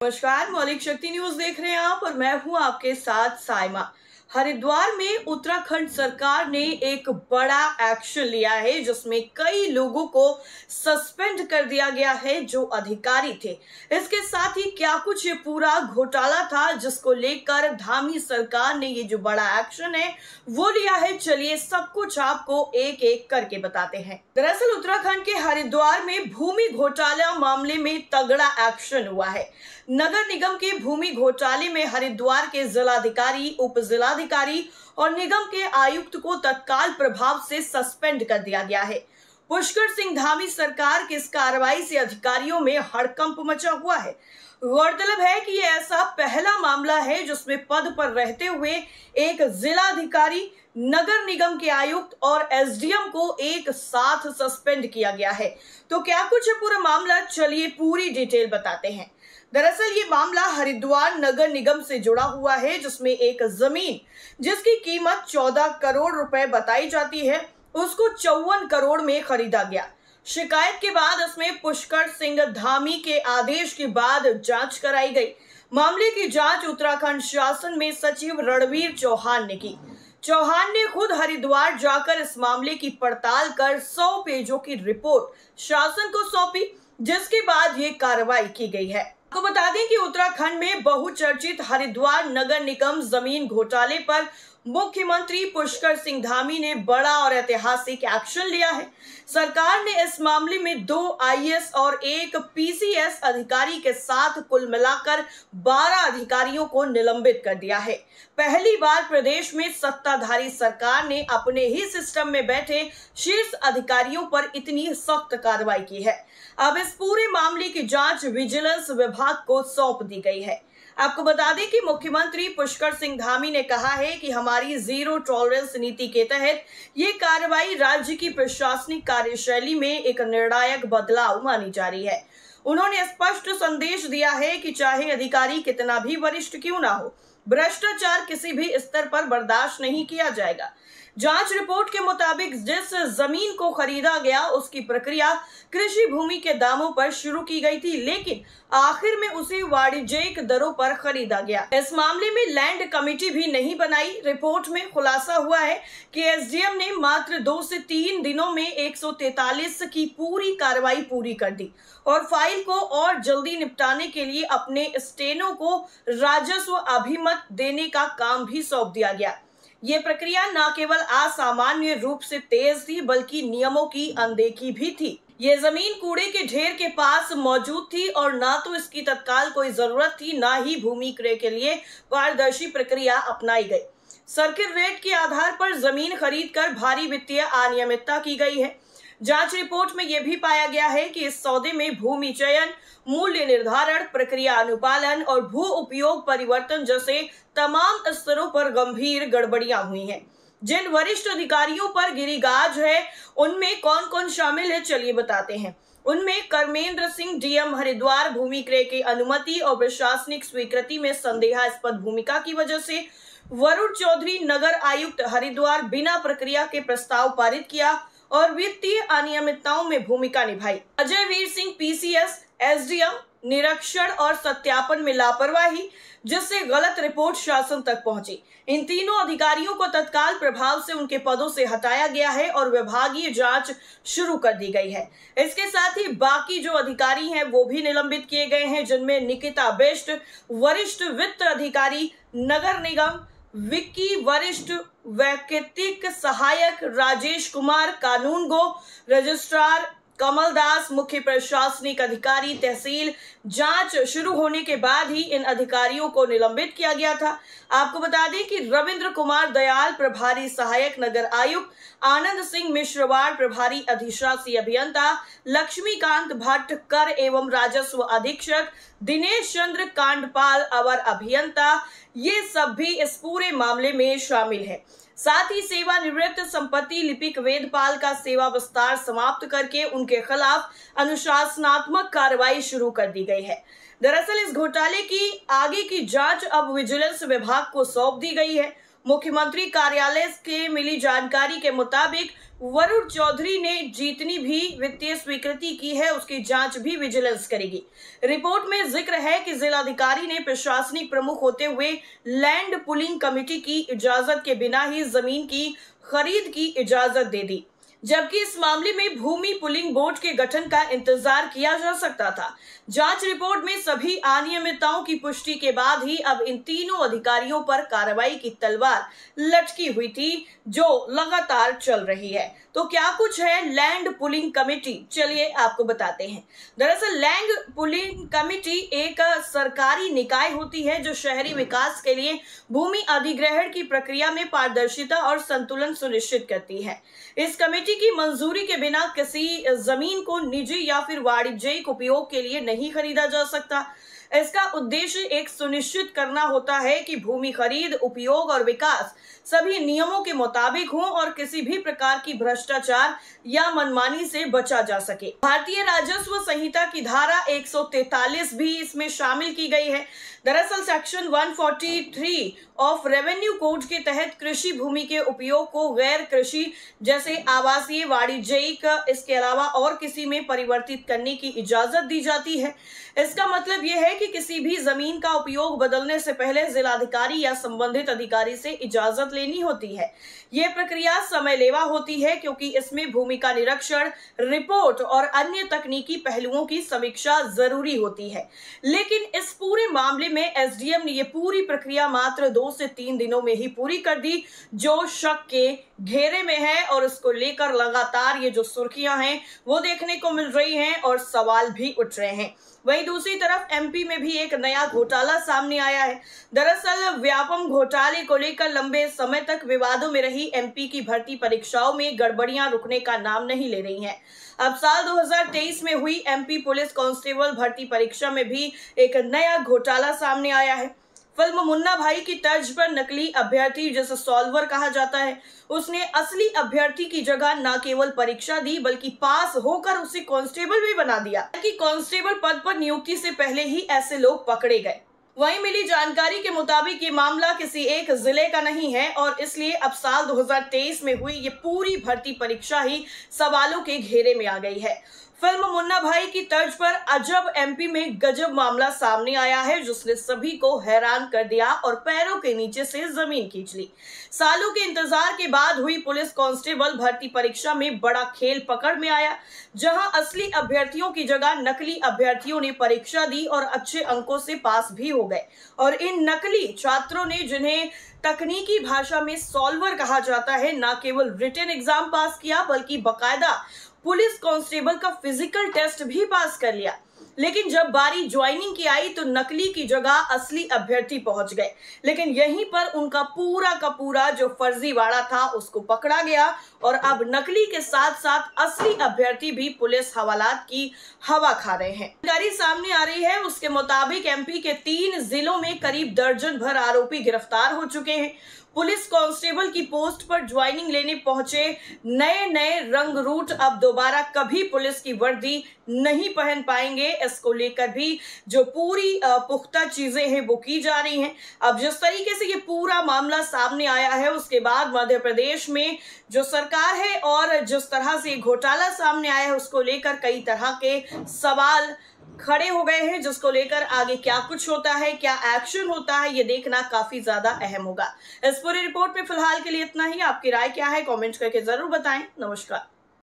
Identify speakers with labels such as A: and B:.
A: नमस्कार, मौलिक शक्ति न्यूज देख रहे हैं आप और मैं हूं आपके साथ साइमा। हरिद्वार में उत्तराखंड सरकार ने एक बड़ा एक्शन लिया है जिसमें कई लोगों को सस्पेंड कर दिया गया है जो अधिकारी थे। इसके साथ ही क्या कुछ ये पूरा घोटाला था जिसको लेकर धामी सरकार ने ये जो बड़ा एक्शन है वो लिया है, चलिए सब कुछ आपको एक एक करके बताते हैं। दरअसल उत्तराखंड के हरिद्वार में भूमि घोटाला मामले में तगड़ा एक्शन हुआ है। नगर निगम के भूमि घोटाले में हरिद्वार के जिलाधिकारी, उप जिलाधिकारी और निगम के आयुक्त को तत्काल प्रभाव से सस्पेंड कर दिया गया है। पुष्कर सिंह धामी सरकार की इस कार्रवाई से अधिकारियों में हड़कंप मचा हुआ है। गौरतलब है कि यह ऐसा पहला मामला है जिसमें पद पर रहते हुए एक जिलाधिकारी, नगर निगम के आयुक्त और एसडीएम को एक साथ सस्पेंड किया गया है। तो क्या कुछ है पूरा मामला, चलिए पूरी डिटेल बताते हैं। दरअसल ये मामला हरिद्वार नगर निगम से जुड़ा हुआ है जिसमें एक जमीन जिसकी कीमत 14 करोड़ रुपए बताई जाती है उसको 54 करोड़ में खरीदा गया। शिकायत के बाद इसमें पुष्कर सिंह धामी के आदेश के बाद जांच कराई गई। मामले की जांच उत्तराखंड शासन में सचिव रणवीर चौहान ने की। चौहान ने खुद हरिद्वार जाकर इस मामले की पड़ताल कर 100 पेजों की रिपोर्ट शासन को सौंपी, जिसके बाद ये कार्रवाई की गई है। आपको बता दें कि उत्तराखंड में बहुचर्चित हरिद्वार नगर निगम जमीन घोटाले पर मुख्यमंत्री पुष्कर सिंह धामी ने बड़ा और ऐतिहासिक एक्शन लिया है। सरकार ने इस मामले में 2 आईएएस और 1 पीसीएस अधिकारी के साथ कुल मिलाकर 12 अधिकारियों को निलंबित कर दिया है। पहली बार प्रदेश में सत्ताधारी सरकार ने अपने ही सिस्टम में बैठे शीर्ष अधिकारियों पर इतनी सख्त कार्रवाई की है। अब इस पूरे मामले की जांच विजिलेंस विभाग को सौंप दी गई है। आपको बता दें कि मुख्यमंत्री पुष्कर सिंह धामी ने कहा है कि हमारी जीरो टॉलरेंस नीति के तहत ये कार्रवाई राज्य की प्रशासनिक कार्यशैली में एक निर्णायक बदलाव मानी जा रही है। उन्होंने स्पष्ट संदेश दिया है कि चाहे अधिकारी कितना भी वरिष्ठ क्यों ना हो, भ्रष्टाचार किसी भी स्तर पर बर्दाश्त नहीं किया जाएगा। जांच रिपोर्ट के मुताबिक जिस जमीन को खरीदा गया उसकी प्रक्रिया कृषि भूमि के दामों पर शुरू की गई थी, लेकिन आखिर में उसे वाणिज्यिक दरों पर खरीदा गया। इस मामले में लैंड कमेटी भी नहीं बनाई। रिपोर्ट में खुलासा हुआ है कि एसडीएम ने मात्र 2 से 3 दिनों में 143 की पूरी कार्रवाई पूरी कर दी और फाइल को और जल्दी निपटाने के लिए अपने स्टेनो को राजस्व अभिमत देने का काम भी सौंप दिया गया। ये प्रक्रिया न केवल असामान्य रूप से तेज थी बल्कि नियमों की अनदेखी भी थी। ये जमीन कूड़े के ढेर के पास मौजूद थी और ना तो इसकी तत्काल कोई जरूरत थी, ना ही भूमि क्रय के लिए पारदर्शी प्रक्रिया अपनाई गई। सर्किट रेट के आधार पर जमीन खरीदकर भारी वित्तीय अनियमितता की गई है। जांच रिपोर्ट में यह भी पाया गया है कि इस सौदे में भूमि चयन, मूल्य निर्धारण, प्रक्रिया अनुपालन और भू उपयोग परिवर्तन जैसे तमाम स्तरों पर गंभीर गड़बड़ियां हुई हैं। जिन वरिष्ठ अधिकारियों पर गिरी गाज है उनमें कौन कौन शामिल है, चलिए बताते हैं। उनमें कर्मेंद्र सिंह डीएम हरिद्वार भूमि क्रय की अनुमति और प्रशासनिक स्वीकृति में संदेहास्पद भूमिका की वजह से, वरुण चौधरी नगर आयुक्त हरिद्वार बिना प्रक्रिया के प्रस्ताव पारित किया और वित्तीय अनियमितताओं में भूमिका निभाई। अजय वीर सिंह पीसीएस, एसडीएम निरीक्षण और सत्यापन में लापरवाही जिससे गलत रिपोर्ट शासन तक पहुंची। इन तीनों अधिकारियों को तत्काल प्रभाव से उनके पदों से हटाया गया है और विभागीय जांच शुरू कर दी गई है। इसके साथ ही बाकी जो अधिकारी हैं वो भी निलंबित किए गए हैं, जिनमें निकिता बिष्ट वरिष्ठ वित्त अधिकारी नगर निगम, विक्की वरिष्ठ वैकल्पिक सहायक, राजेश कुमार कानूनगो, रजिस्ट्रार कमल दास मुख्य प्रशासनिक अधिकारी तहसील। जांच शुरू होने के बाद ही इन अधिकारियों को निलंबित किया गया था। आपको बता दें कि रविंद्र कुमार दयाल प्रभारी सहायक नगर आयुक्त, आनंद सिंह मिश्रवाड़ प्रभारी अधिशासी अभियंता, लक्ष्मीकांत भट्ट कर एवं राजस्व अधीक्षक, दिनेश चंद्र कांडपाल अवर अभियंता, ये सब भी इस पूरे मामले में शामिल है। साथ ही सेवानिवृत्त संपत्ति लिपिक वेदपाल का सेवा विस्तार समाप्त करके उनके खिलाफ अनुशासनात्मक कार्रवाई शुरू कर दी गई है। दरअसल इस घोटाले की आगे की जांच अब विजिलेंस विभाग को सौंप दी गई है। मुख्यमंत्री कार्यालय से मिली जानकारी के मुताबिक वरुण चौधरी ने जितनी भी वित्तीय स्वीकृति की है उसकी जांच भी विजिलेंस करेगी। रिपोर्ट में जिक्र है कि जिलाधिकारी ने प्रशासनिक प्रमुख होते हुए लैंड पुलिंग कमेटी की इजाजत के बिना ही जमीन की खरीद की इजाजत दे दी, जबकि इस मामले में भूमि पुलिंग बोर्ड के गठन का इंतजार किया जा सकता था। जांच रिपोर्ट में सभी अनियमितताओं की पुष्टि के बाद ही अब इन तीनों अधिकारियों पर कार्रवाई की तलवार लटकी हुई थी, जो लगातार चल रही है। तो क्या कुछ है लैंड पुलिंग कमेटी, चलिए आपको बताते हैं। दरअसल लैंड पुलिंग कमेटी एक सरकारी निकाय होती है जो शहरी विकास के लिए भूमि अधिग्रहण की प्रक्रिया में पारदर्शिता और संतुलन सुनिश्चित करती है। इस कमेटी की मंजूरी के बिना किसी जमीन को निजी या फिर वाणिज्यिक उपयोग के लिए नहीं खरीदा जा सकता। इसका उद्देश्य एक सुनिश्चित करना होता है कि भूमि खरीद, उपयोग और विकास सभी नियमों के मुताबिक हो और किसी भी प्रकार की भ्रष्टाचार या मनमानी से बचा जा सके। भारतीय राजस्व संहिता की धारा 143 भी इसमें शामिल की गई है। दरअसल सेक्शन 143 ऑफ रेवेन्यू कोड के तहत कृषि भूमि के उपयोग को गैर कृषि जैसे आवासीय, वाणिज्यिक, इसके अलावा और किसी में परिवर्तित करने की इजाजत दी जाती है। इसका मतलब यह है कि किसी भी जमीन का उपयोग बदलने से पहले जिलाधिकारी या संबंधित अधिकारी से इजाजत लेनी होती है। यह प्रक्रिया समयलेवा होती है क्योंकि इसमें भूमि का निरीक्षण, रिपोर्ट और अन्य तकनीकी पहलुओं की समीक्षा जरूरी होती है। लेकिन इस पूरे मामले में एसडीएम ने यह पूरी प्रक्रिया मात्र 2 से 3 दिनों में ही पूरी कर दी, जो शक के घेरे में है और इसको लेकर लगातार ये जो सुर्खियां हैं वो देखने को मिल रही हैं और सवाल भी उठ रहे हैं। वहीं दूसरी तरफ एमपी में भी एक नया घोटाला सामने आया है। दरअसल व्यापम घोटाले को लेकर लंबे समय तक विवादों में रही एमपी की भर्ती परीक्षाओं में गड़बड़ियां रुकने का नाम नहीं ले रही हैं। अब साल 2023 में हुई एमपी पुलिस कांस्टेबल भर्ती परीक्षा में भी एक नया घोटाला सामने आया है। फिल्म मुन्ना भाई की तर्ज पर नकली अभ्यर्थी, जिसे सॉल्वर कहा जाता है, उसने असली अभ्यर्थी की जगह न केवल परीक्षा दी बल्कि पास होकर उसे कांस्टेबल भी बना दिया, कि कांस्टेबल पद पर नियुक्ति से पहले ही ऐसे लोग पकड़े गए। वहीं मिली जानकारी के मुताबिक ये मामला किसी एक जिले का नहीं है और इसलिए अब साल 2023 में हुई ये पूरी भर्ती परीक्षा ही सवालों के घेरे में आ गई है। फिल्म मुन्ना भाई की तर्ज पर अजब एमपी में गजब मामला सामने आया है, जिसने सभी को हैरान कर दिया और पैरों के नीचे से जमीन खींच ली। सालों के इंतजार के बाद हुई पुलिस कांस्टेबल भर्ती परीक्षा में बड़ा खेल पकड़ में आया, जहां असली अभ्यर्थियों की जगह नकली अभ्यर्थियों ने परीक्षा दी और अच्छे अंकों से पास भी हो गए। और इन नकली छात्रों ने, जिन्हें तकनीकी भाषा में सॉल्वर कहा जाता है, न केवल रिटन एग्जाम पास किया बल्कि बकायदा पुलिस कांस्टेबल का फिजिकल टेस्ट भी पास कर लिया। लेकिन जब बारी ज्वाइनिंग की आई तो नकली की जगह असली अभ्यर्थी पहुंच गए। लेकिन यहीं पर उनका पूरा का पूरा जो फर्जीवाड़ा था उसको पकड़ा गया और अब नकली के साथ साथ असली अभ्यर्थी भी पुलिस हवालात की हवा खा रहे हैं। जानकारी सामने आ रही है, उसके मुताबिक एमपी के 3 जिलों में करीब दर्जन भर आरोपी गिरफ्तार हो चुके हैं। पुलिस कांस्टेबल की पोस्ट पर ज्वाइनिंग लेने पहुंचे नए रंग रूट अब दोबारा कभी पुलिस की वर्दी नहीं पहन पाएंगे। इसको लेकर भी जो पूरी पुख्ता चीजें हैं वो की जा रही हैं। अब जिस तरीके से ये पूरा मामला सामने आया है उसके बाद मध्य प्रदेश में जो सरकार है और जिस तरह से घोटाला सामने आया है उसको लेकर कई तरह के सवाल खड़े हो गए हैं, जिसको लेकर आगे क्या कुछ होता है, क्या एक्शन होता है, ये देखना काफी ज्यादा अहम होगा। इस पूरी रिपोर्ट में फिलहाल के लिए इतना ही। आपकी राय क्या है कमेंट करके जरूर बताएं। नमस्कार।